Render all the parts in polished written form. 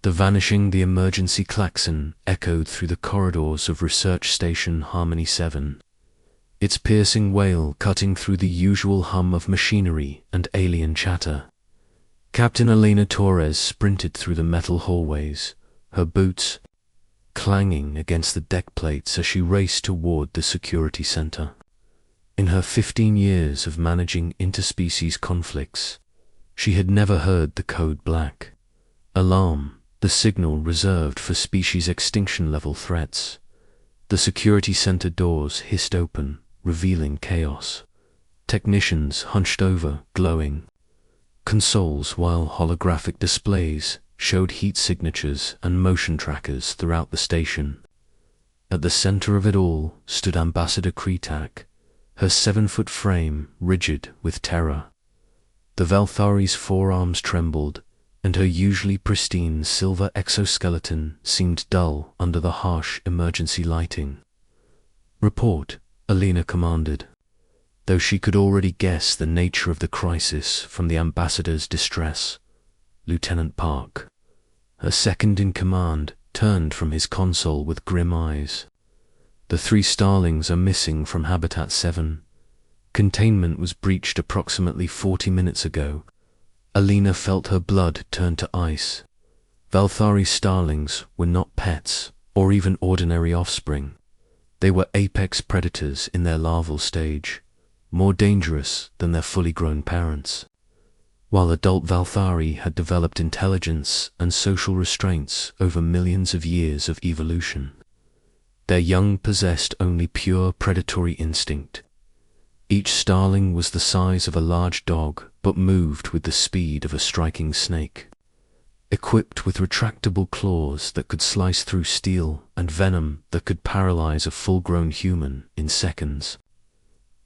The emergency klaxon echoed through the corridors of Research Station Harmony 7, its piercing wail cutting through the usual hum of machinery and alien chatter. Captain Elena Torres sprinted through the metal hallways, her boots clanging against the deck plates as she raced toward the security center. In her 15 years of managing interspecies conflicts, she had never heard the code black alarm, the signal reserved for species extinction-level threats. The security center doors hissed open, revealing chaos. Technicians hunched over, glowing consoles, while holographic displays showed heat signatures and motion trackers throughout the station. At the center of it all stood Ambassador Kretak, her 7-foot frame rigid with terror. The Valthari's forearms trembled, and her usually pristine silver exoskeleton seemed dull under the harsh emergency lighting. "Report," Alina commanded, though she could already guess the nature of the crisis from the ambassador's distress. Lieutenant Park, her second-in-command, turned from his console with grim eyes. "The 3 starlings are missing from Habitat 7. Containment was breached approximately 40 minutes ago." Alina felt her blood turn to ice. Valthari starlings were not pets or even ordinary offspring. They were apex predators in their larval stage, more dangerous than their fully grown parents. While adult Valthari had developed intelligence and social restraints over millions of years of evolution, their young possessed only pure predatory instinct. Each starling was the size of a large dog, but moved with the speed of a striking snake. Equipped with retractable claws that could slice through steel and venom that could paralyze a full-grown human in seconds.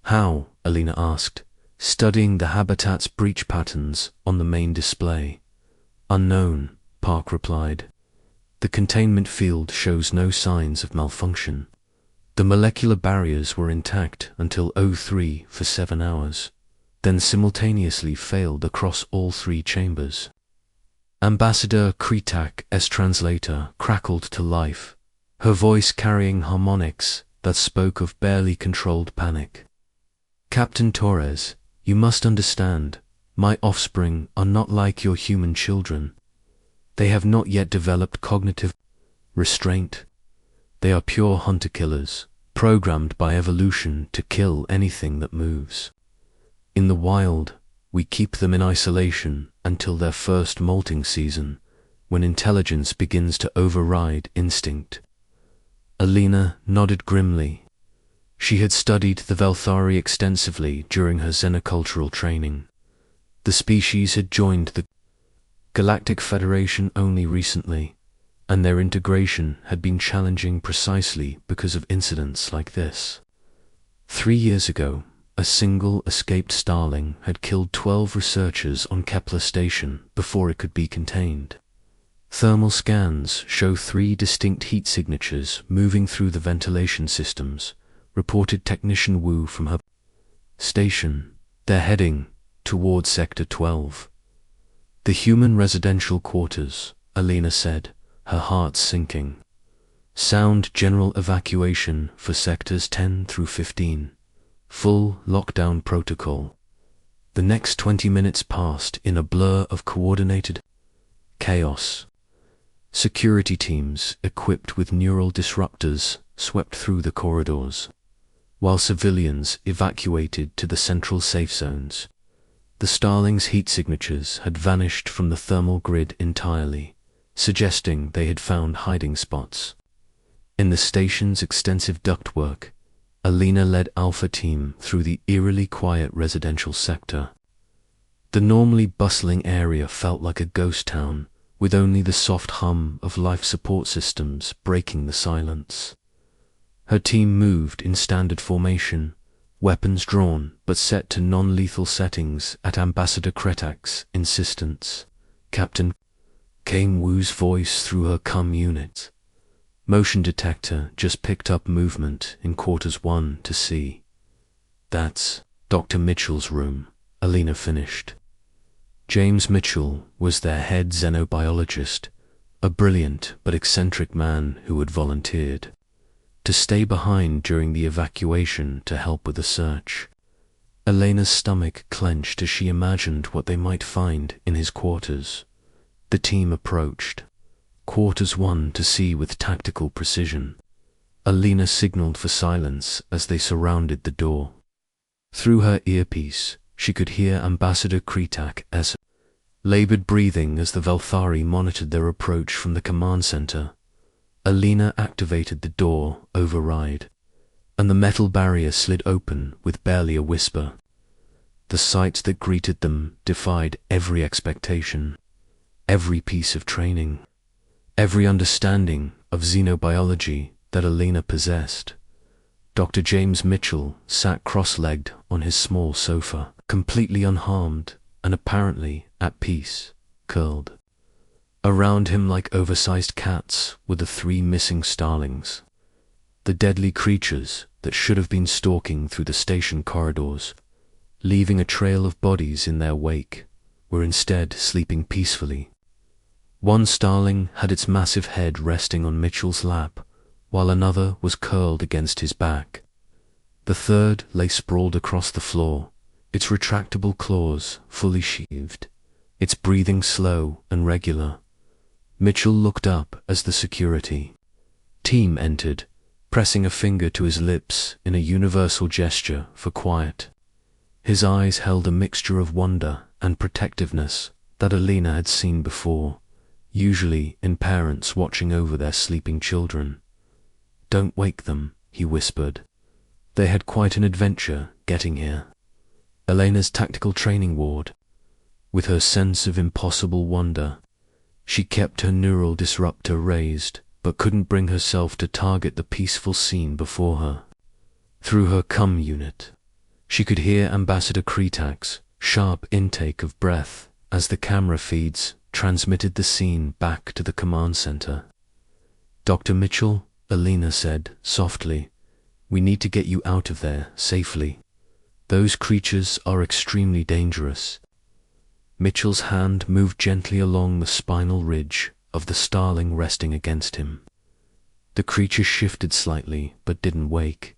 "How?" Alina asked, studying the habitat's breach patterns on the main display. "Unknown," Park replied. "The containment field shows no signs of malfunction. The molecular barriers were intact until 03 for 7 hours, then simultaneously failed across all 3 chambers." Ambassador Kretak's translator crackled to life, her voice carrying harmonics that spoke of barely controlled panic. "Captain Torres, you must understand, my offspring are not like your human children. They have not yet developed cognitive restraint. They are pure hunter-killers, programmed by evolution to kill anything that moves. In the wild, we keep them in isolation until their first molting season, when intelligence begins to override instinct." Alina nodded grimly. She had studied the Valthari extensively during her xenocultural training. The species had joined the Galactic Federation only recently, and their integration had been challenging precisely because of incidents like this. 3 years ago, a single escaped starling had killed 12 researchers on Kepler Station before it could be contained. Thermal scans show 3 distinct heat signatures moving through the ventilation systems, reported Technician Wu from her station. "They're heading toward Sector 12. "The human residential quarters," Alina said, her heart sinking. "Sound general evacuation for sectors 10 through 15. Full lockdown protocol." The next 20 minutes passed in a blur of coordinated chaos. Security teams equipped with neural disruptors swept through the corridors, while civilians evacuated to the central safe zones. The starlings' heat signatures had vanished from the thermal grid entirely, suggesting they had found hiding spots. In the station's extensive ductwork, Alina led Alpha Team through the eerily quiet residential sector. The normally bustling area felt like a ghost town, with only the soft hum of life support systems breaking the silence. Her team moved in standard formation, weapons drawn but set to non-lethal settings at Ambassador Kretak's insistence. "Captain," came Wu's voice through her CUM unit. "Motion detector just picked up movement in quarters 1 to C. "That's Dr. Mitchell's room," Alina finished. James Mitchell was their head xenobiologist, a brilliant but eccentric man who had volunteered to stay behind during the evacuation to help with the search. Elena's stomach clenched as she imagined what they might find in his quarters. The team approached. Quarters 1 to see with tactical precision. Elena signaled for silence as they surrounded the door. Through her earpiece, she could hear Ambassador Kretak's labored breathing as the Velthari monitored their approach from the command center. Elena activated the door override, and the metal barrier slid open with barely a whisper. The sight that greeted them defied every expectation, every piece of training, every understanding of xenobiology that Elena possessed. Dr. James Mitchell sat cross-legged on his small sofa, completely unharmed and apparently at peace, curled. Around him like oversized cats were the 3 missing starlings. The deadly creatures that should have been stalking through the station corridors, leaving a trail of bodies in their wake, were instead sleeping peacefully. One starling had its massive head resting on Mitchell's lap, while another was curled against his back. The third lay sprawled across the floor, its retractable claws fully sheathed, its breathing slow and regular. Mitchell looked up as the security team entered, pressing a finger to his lips in a universal gesture for quiet. His eyes held a mixture of wonder and protectiveness that Elena had seen before, usually in parents watching over their sleeping children. "Don't wake them," he whispered. They had quite an adventure getting here. Elena's tactical training ward. With her sense of impossible wonder, she kept her neural disruptor raised, but couldn't bring herself to target the peaceful scene before her. Through her cum unit, she could hear Ambassador Kretak's sharp intake of breath as the camera feeds transmitted the scene back to the command center. "Dr. Mitchell," Elena said softly, "we need to get you out of there safely. Those creatures are extremely dangerous." Mitchell's hand moved gently along the spinal ridge of the starling resting against him. The creature shifted slightly but didn't wake,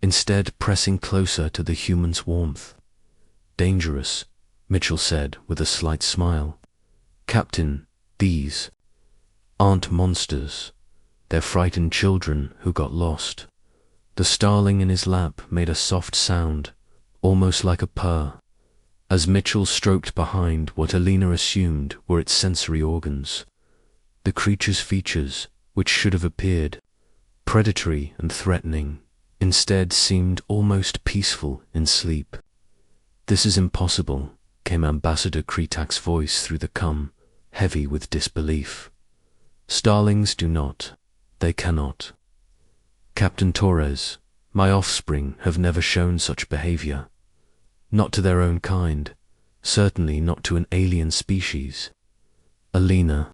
instead pressing closer to the human's warmth. "Dangerous," Mitchell said with a slight smile. "Captain, these aren't monsters. They're frightened children who got lost." The starling in his lap made a soft sound, almost like a purr, as Mitchell stroked behind what Elena assumed were its sensory organs. The creature's features, which should have appeared predatory and threatening, instead seemed almost peaceful in sleep. "This is impossible," came Ambassador Kretak's voice through the cum, heavy with disbelief. "Starlings do not. They cannot. Captain Torres, my offspring have never shown such behavior. Not to their own kind, certainly not to an alien species." Elena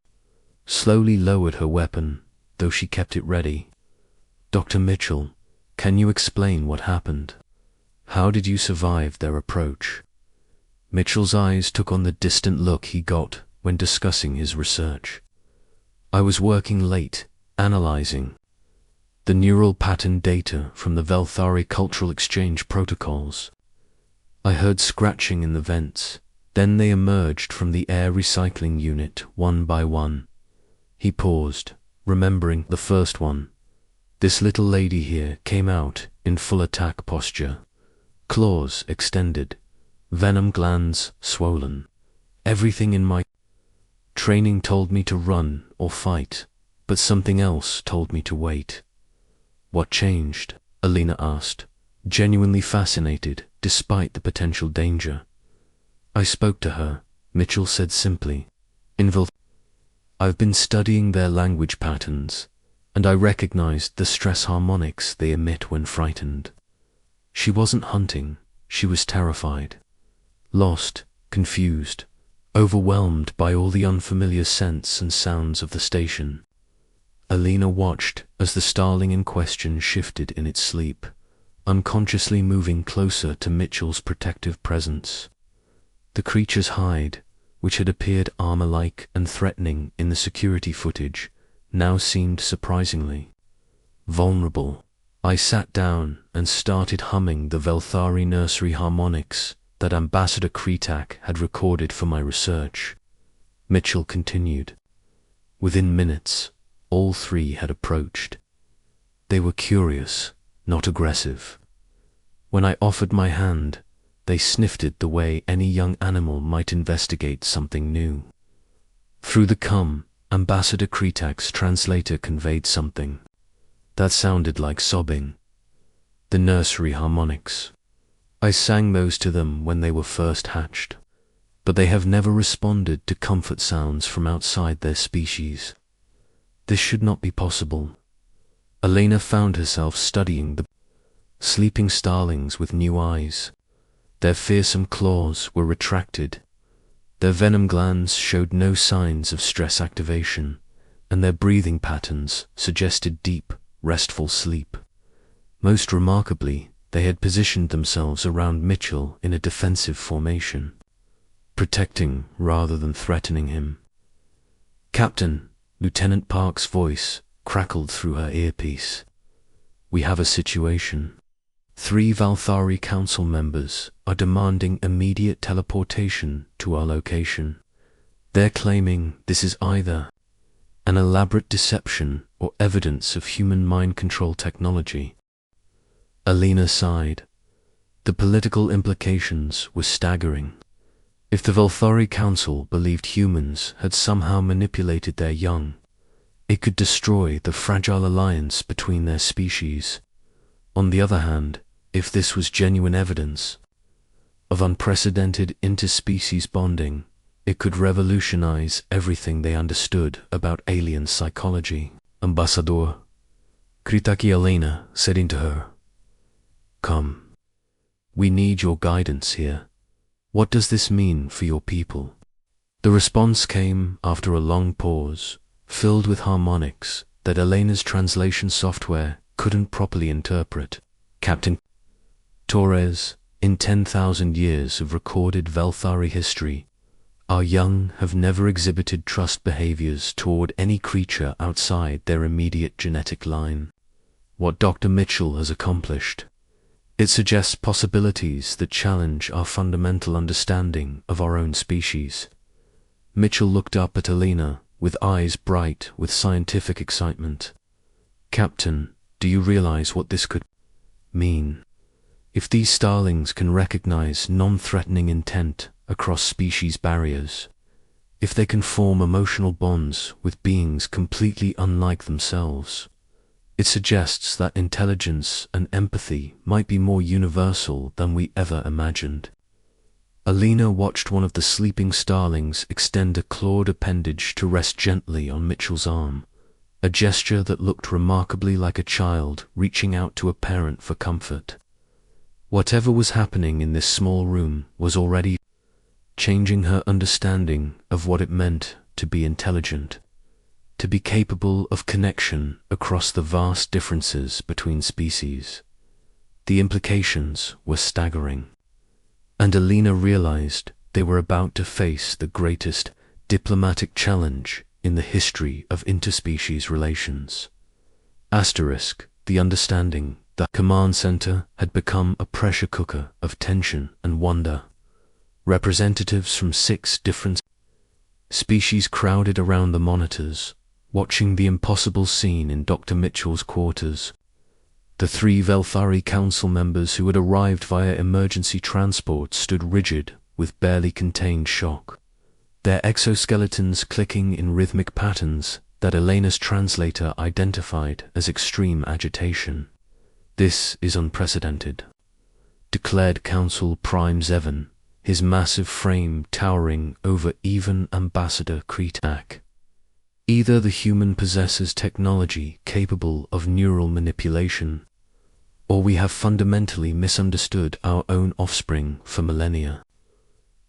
slowly lowered her weapon, though she kept it ready. "Dr. Mitchell, can you explain what happened? How did you survive their approach?" Mitchell's eyes took on the distant look he got when discussing his research. "I was working late, analyzing the neural pattern data from the Velthari cultural exchange protocols. I heard scratching in the vents, then they emerged from the air recycling unit one by one." He paused, remembering the first one. "This little lady here came out in full attack posture, claws extended, venom glands swollen. Everything in my training told me to run or fight, but something else told me to wait." "What changed?" Elena asked, genuinely fascinated despite the potential danger. "I spoke to her," Mitchell said simply. "I've been studying their language patterns, and I recognized the stress harmonics they emit when frightened. She wasn't hunting, she was terrified, lost, confused, overwhelmed by all the unfamiliar scents and sounds of the station." Elena watched as the starling in question shifted in its sleep, unconsciously moving closer to Mitchell's protective presence. The creature's hide, which had appeared armor-like and threatening in the security footage, now seemed surprisingly vulnerable. I sat down and started humming the Velthari nursery harmonics that Ambassador Kretak had recorded for my research. Mitchell continued. Within minutes, all three had approached. They were curious, not aggressive. When I offered my hand, they sniffed it the way any young animal might investigate something new. Through the cum, Ambassador Kretak's translator conveyed something that sounded like sobbing. The nursery harmonics. I sang those to them when they were first hatched, but they have never responded to comfort sounds from outside their species. This should not be possible. Elena found herself studying the sleeping starlings with new eyes. Their fearsome claws were retracted. Their venom glands showed no signs of stress activation, and their breathing patterns suggested deep, restful sleep. Most remarkably, they had positioned themselves around Mitchell in a defensive formation, protecting rather than threatening him. "Captain," Lieutenant Park's voice crackled through her earpiece. "We have a situation. 3 Velthari Council members are demanding immediate teleportation to our location. They're claiming this is either an elaborate deception or evidence of human mind control technology." Alina sighed. The political implications were staggering. If the Velthari Council believed humans had somehow manipulated their young, it could destroy the fragile alliance between their species. On the other hand, if this was genuine evidence of unprecedented interspecies bonding, it could revolutionize everything they understood about alien psychology. "Ambassador," Kritaki Elena said into her, "Come. We need your guidance here. What does this mean for your people?" The response came after a long pause, filled with harmonics that Elena's translation software couldn't properly interpret. "Captain Torres, in 10,000 years of recorded Velthari history, our young have never exhibited trust behaviors toward any creature outside their immediate genetic line. What Dr. Mitchell has accomplished, it suggests possibilities that challenge our fundamental understanding of our own species." Mitchell looked up at Elena with eyes bright with scientific excitement. "Captain, do you realize what this could mean? If these starlings can recognize non-threatening intent across species barriers, if they can form emotional bonds with beings completely unlike themselves, it suggests that intelligence and empathy might be more universal than we ever imagined." Alina watched one of the sleeping starlings extend a clawed appendage to rest gently on Mitchell's arm, a gesture that looked remarkably like a child reaching out to a parent for comfort. Whatever was happening in this small room was already changing her understanding of what it meant to be intelligent, to be capable of connection across the vast differences between species. The implications were staggering, and Alina realized they were about to face the greatest diplomatic challenge in the history of interspecies relations. The understanding that command center had become a pressure cooker of tension and wonder. Representatives from 6 different species crowded around the monitors, watching the impossible scene in Dr. Mitchell's quarters. The 3 Velthari Council members who had arrived via emergency transport stood rigid with barely contained shock, their exoskeletons clicking in rhythmic patterns that Elena's translator identified as extreme agitation. "This is unprecedented," declared Council Prime Zevon, his massive frame towering over even Ambassador Kretak. "Either the human possesses technology capable of neural manipulation, or we have fundamentally misunderstood our own offspring for millennia."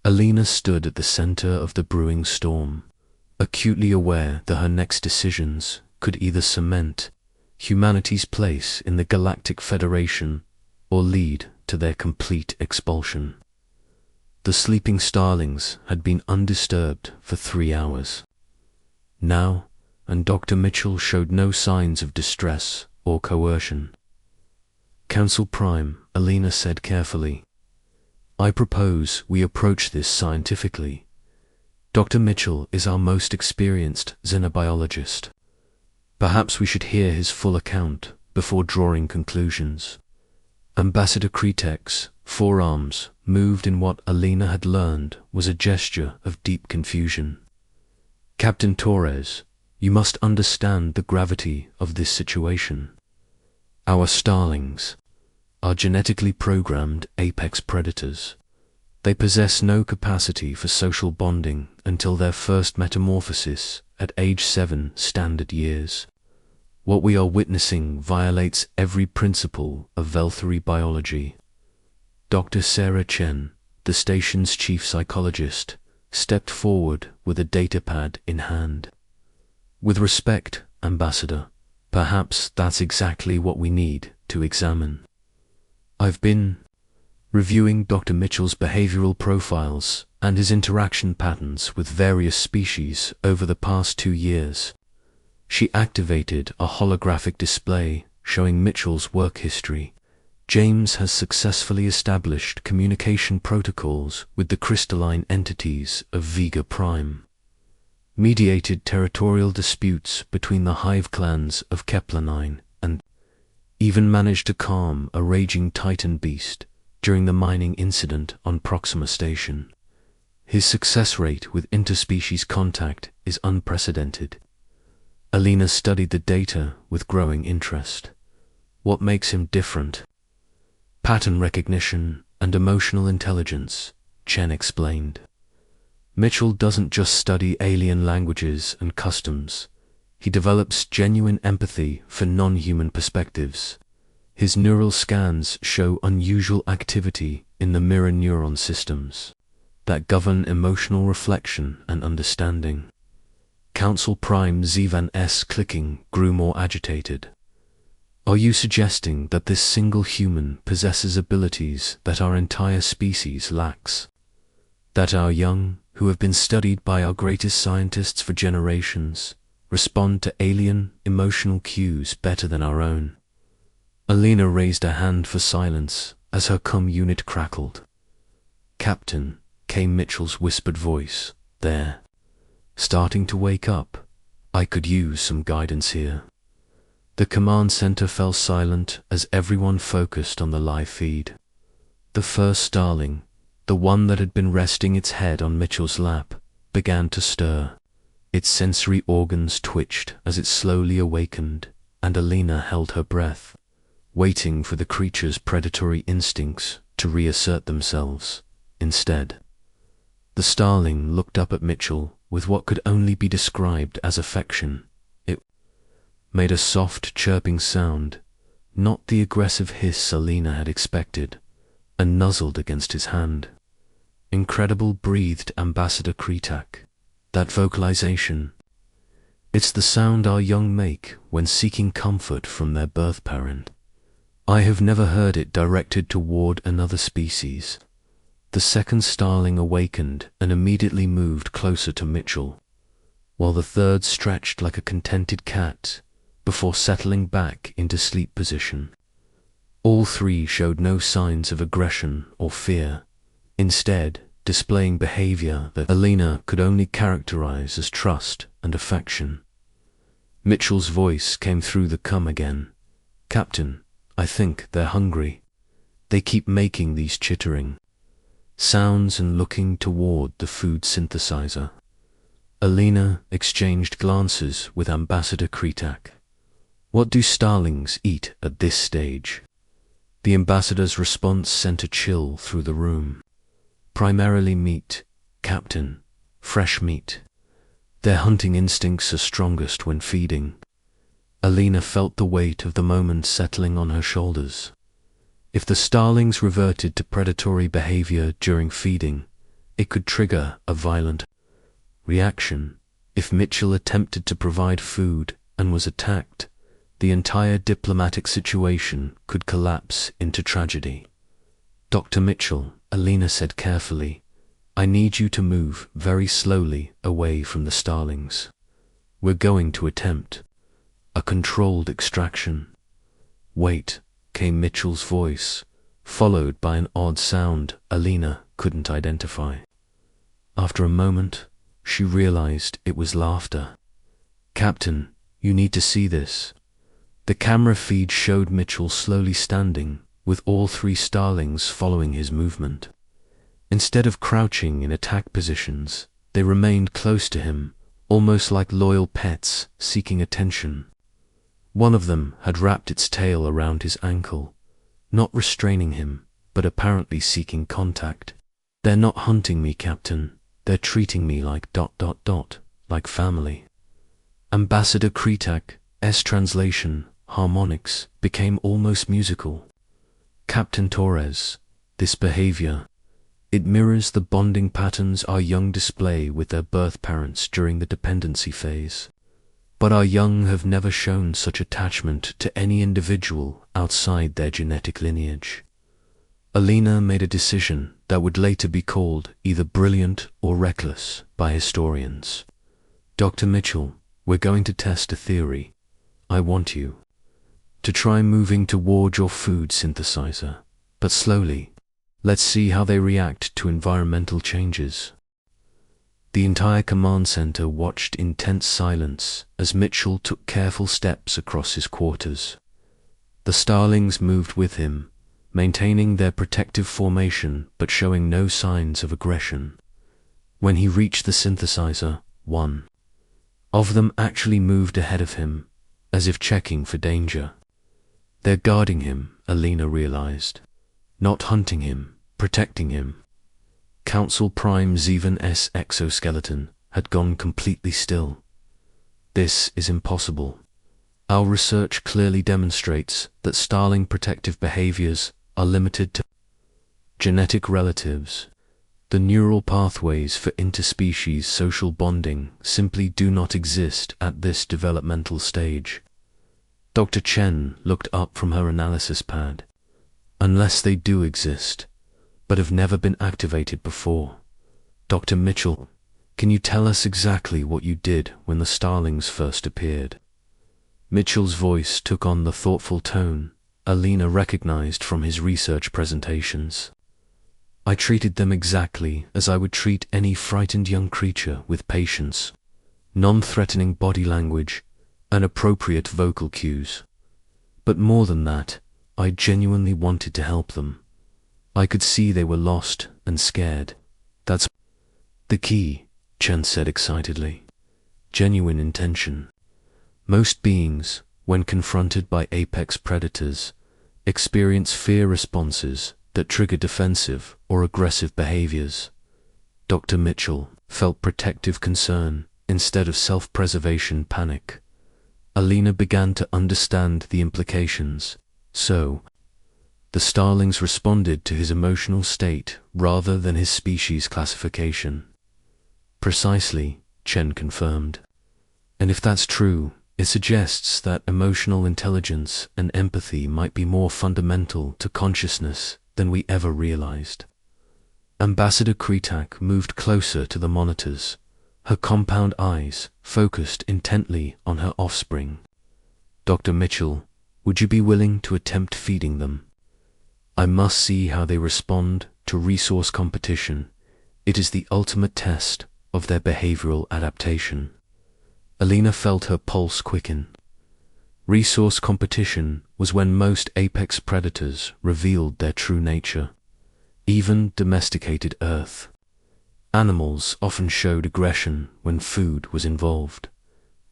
Alina stood at the center of the brewing storm, acutely aware that her next decisions could either cement humanity's place in the Galactic Federation or lead to their complete expulsion. The sleeping starlings had been undisturbed for 3 hours. Now, and Dr. Mitchell showed no signs of distress or coercion. "Council Prime," Alina said carefully, "I propose we approach this scientifically. Dr. Mitchell is our most experienced xenobiologist. Perhaps we should hear his full account before drawing conclusions." Ambassador Kretek's forearms moved in what Alina had learned was a gesture of deep confusion. "Captain Torres, you must understand the gravity of this situation. Our starlings are genetically programmed apex predators. They possess no capacity for social bonding until their first metamorphosis at age 7 standard years. What we are witnessing violates every principle of Velthari biology." Dr. Sarah Chen, the station's chief psychologist, stepped forward with a datapad in hand. "With respect, Ambassador, perhaps that's exactly what we need to examine. I've been reviewing Dr. Mitchell's behavioral profiles and his interaction patterns with various species over the past 2 years. She activated a holographic display showing Mitchell's work history. James has successfully established communication protocols with the crystalline entities of Vega Prime, mediated territorial disputes between the hive clans of Kepler-9, and even managed to calm a raging Titan beast during the mining incident on Proxima Station. His success rate with interspecies contact is unprecedented." Alina studied the data with growing interest. "What makes him different?" "Pattern recognition and emotional intelligence," Chen explained. "Mitchell doesn't just study alien languages and customs. He develops genuine empathy for non-human perspectives. His neural scans show unusual activity in the mirror neuron systems that govern emotional reflection and understanding." Council Prime Zivan's clicking grew more agitated. "Are you suggesting that this single human possesses abilities that our entire species lacks? That our young, who have been studied by our greatest scientists for generations, respond to alien emotional cues better than our own?" Alina raised a hand for silence as her unit crackled. "Captain," came Mitchell's whispered voice, "they're starting to wake up. I could use some guidance here." The command center fell silent as everyone focused on the live feed. The first starling, the one that had been resting its head on Mitchell's lap, began to stir. Its sensory organs twitched as it slowly awakened, and Alina held her breath, waiting for the creature's predatory instincts to reassert themselves. Instead, the starling looked up at Mitchell with what could only be described as affection. It made a soft chirping sound, not the aggressive hiss Alina had expected, and nuzzled against his hand. "Incredible," breathed Ambassador Kretek. "That vocalization. It's the sound our young make when seeking comfort from their birth parent. I have never heard it directed toward another species." The second starling awakened and immediately moved closer to Mitchell, while the third stretched like a contented cat before settling back into sleep position. All 3 showed no signs of aggression or fear, instead displaying behavior that Alina could only characterize as trust and affection. Mitchell's voice came through the again. "Captain, I think they're hungry. They keep making these chittering sounds and looking toward the food synthesizer." Alina exchanged glances with Ambassador Kretek. "What do starlings eat at this stage?" The ambassador's response sent a chill through the room. "Primarily meat, Captain. Fresh meat. Their hunting instincts are strongest when feeding." Alina felt the weight of the moment settling on her shoulders. If the starlings reverted to predatory behavior during feeding, it could trigger a violent reaction. If Mitchell attempted to provide food and was attacked, the entire diplomatic situation could collapse into tragedy. "Dr. Mitchell," Alina said carefully, I need you to move very slowly away from the starlings. We're going to attempt a controlled extraction. Wait, came Mitchell's voice, followed by an odd sound Alina couldn't identify. After a moment, she realized it was laughter. Captain, you need to see this. The camera feed showed Mitchell slowly standing, with all 3 starlings following his movement. Instead of crouching in attack positions, they remained close to him, almost like loyal pets seeking attention. One of them had wrapped its tail around his ankle, not restraining him, but apparently seeking contact. They're not hunting me, Captain. They're treating me like ... like family. Ambassador Kretak's translation, harmonics, became almost musical. Captain Torres, this behavior, it mirrors the bonding patterns our young display with their birth parents during the dependency phase. But our young have never shown such attachment to any individual outside their genetic lineage. Alina made a decision that would later be called either brilliant or reckless by historians. Dr. Mitchell, we're going to test a theory. I want you to try moving toward your food synthesizer, but slowly. Let's see how they react to environmental changes. The entire command center watched in tense silence as Mitchell took careful steps across his quarters. The starlings moved with him, maintaining their protective formation but showing no signs of aggression. When he reached the synthesizer, one of them actually moved ahead of him, as if checking for danger. They're guarding him, Alina realized. Not hunting him, protecting him. Council Prime Zeven's exoskeleton had gone completely still. This is impossible. Our research clearly demonstrates that starling protective behaviors are limited to genetic relatives. The neural pathways for interspecies social bonding simply do not exist at this developmental stage. Dr. Chen looked up from her analysis pad. Unless they do exist, but have never been activated before. Dr. Mitchell, can you tell us exactly what you did when the starlings first appeared? Mitchell's voice took on the thoughtful tone Alina recognized from his research presentations. I treated them exactly as I would treat any frightened young creature, with patience, non-threatening body language, and appropriate vocal cues. But more than that, I genuinely wanted to help them. I could see they were lost and scared. That's the key, Chen said excitedly. Genuine intention. Most beings, when confronted by apex predators, experience fear responses that trigger defensive or aggressive behaviors. Dr. Mitchell felt protective concern instead of self-preservation panic. Alina began to understand the implications. So, the starlings responded to his emotional state rather than his species classification. Precisely, Chen confirmed. And if that's true, it suggests that emotional intelligence and empathy might be more fundamental to consciousness than we ever realized. Ambassador Kretak moved closer to the monitors, her compound eyes focused intently on her offspring. Dr. Mitchell, would you be willing to attempt feeding them? I must see how they respond to resource competition. It is the ultimate test of their behavioral adaptation. Alina felt her pulse quicken. Resource competition was when most apex predators revealed their true nature. Even domesticated Earth. Animals often showed aggression when food was involved.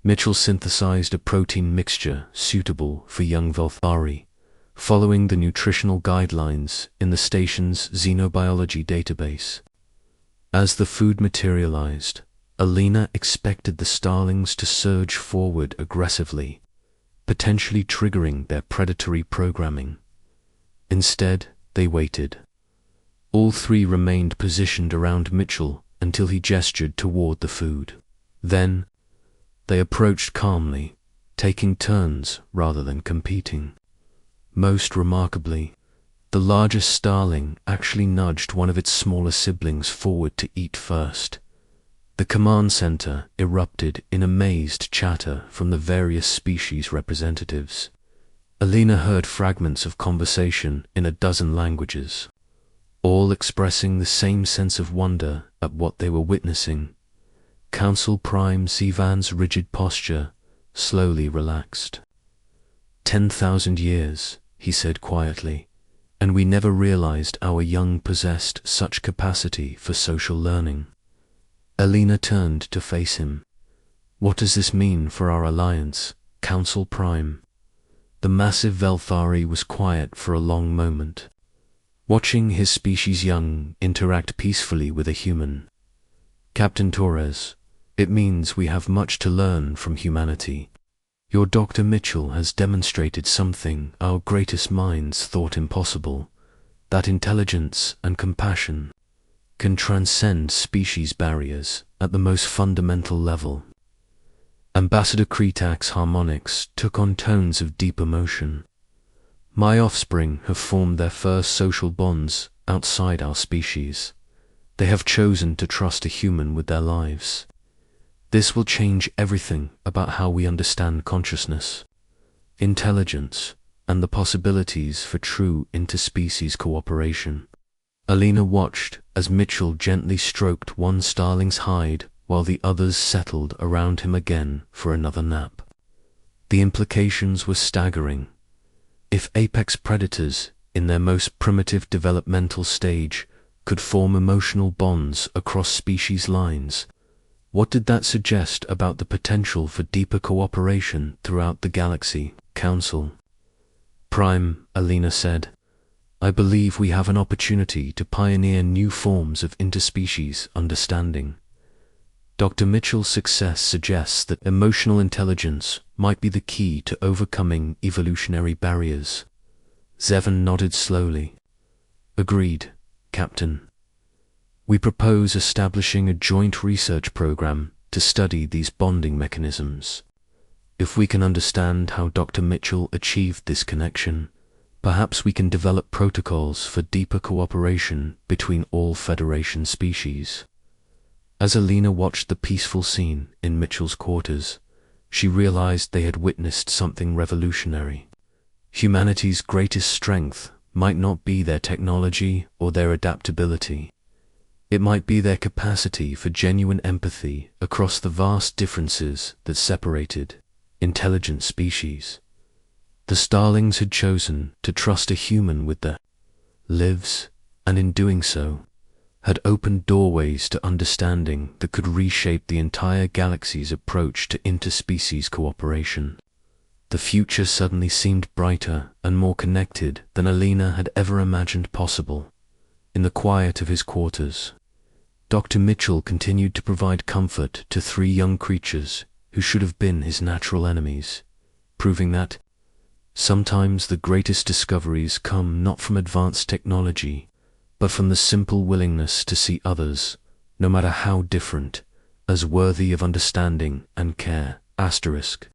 Mitchell synthesized a protein mixture suitable for young Velthari, following the nutritional guidelines in the station's xenobiology database. As the food materialized, Alina expected the starlings to surge forward aggressively, potentially triggering their predatory programming. Instead, they waited. All 3 remained positioned around Mitchell until he gestured toward the food. Then, they approached calmly, taking turns rather than competing. Most remarkably, The largest starling actually nudged one of its smaller siblings forward to eat first. The command center erupted in amazed chatter from the various species representatives. Alina heard fragments of conversation in a dozen languages, all expressing the same sense of wonder at what they were witnessing. Council Prime Sivan's rigid posture slowly relaxed. 10,000 years, he said quietly, and we never realized our young possessed such capacity for social learning. Alina turned to face him. What does this mean for our alliance, Council Prime? The massive Velthari was quiet for a long moment, watching his species young interact peacefully with a human. Captain Torres, it means we have much to learn from humanity. Your Dr. Mitchell has demonstrated something our greatest minds thought impossible, that intelligence and compassion can transcend species barriers at the most fundamental level. Ambassador Kretak's harmonics took on tones of deep emotion. My offspring have formed their first social bonds outside our species. They have chosen to trust a human with their lives. This will change everything about how we understand consciousness, intelligence, and the possibilities for true interspecies cooperation. Alina watched as Mitchell gently stroked one starling's hide while the others settled around him again for another nap. The implications were staggering. If apex predators, in their most primitive developmental stage, could form emotional bonds across species lines, what did that suggest about the potential for deeper cooperation throughout the galaxy, Council? Prime, Alina said, I believe we have an opportunity to pioneer new forms of interspecies understanding. Dr. Mitchell's success suggests that emotional intelligence might be the key to overcoming evolutionary barriers. Zevon nodded slowly. Agreed, Captain. We propose establishing a joint research program to study these bonding mechanisms. If we can understand how Dr. Mitchell achieved this connection, perhaps we can develop protocols for deeper cooperation between all Federation species. As Alina watched the peaceful scene in Mitchell's quarters, she realized they had witnessed something revolutionary. Humanity's greatest strength might not be their technology or their adaptability. It might be their capacity for genuine empathy across the vast differences that separated intelligent species. The starlings had chosen to trust a human with their lives, and in doing so, had opened doorways to understanding that could reshape the entire galaxy's approach to interspecies cooperation. The future suddenly seemed brighter and more connected than Alina had ever imagined possible. In the quiet of his quarters, Dr. Mitchell continued to provide comfort to three young creatures who should have been his natural enemies, proving that sometimes the greatest discoveries come not from advanced technology, but from the simple willingness to see others, no matter how different, as worthy of understanding and care. Asterisk.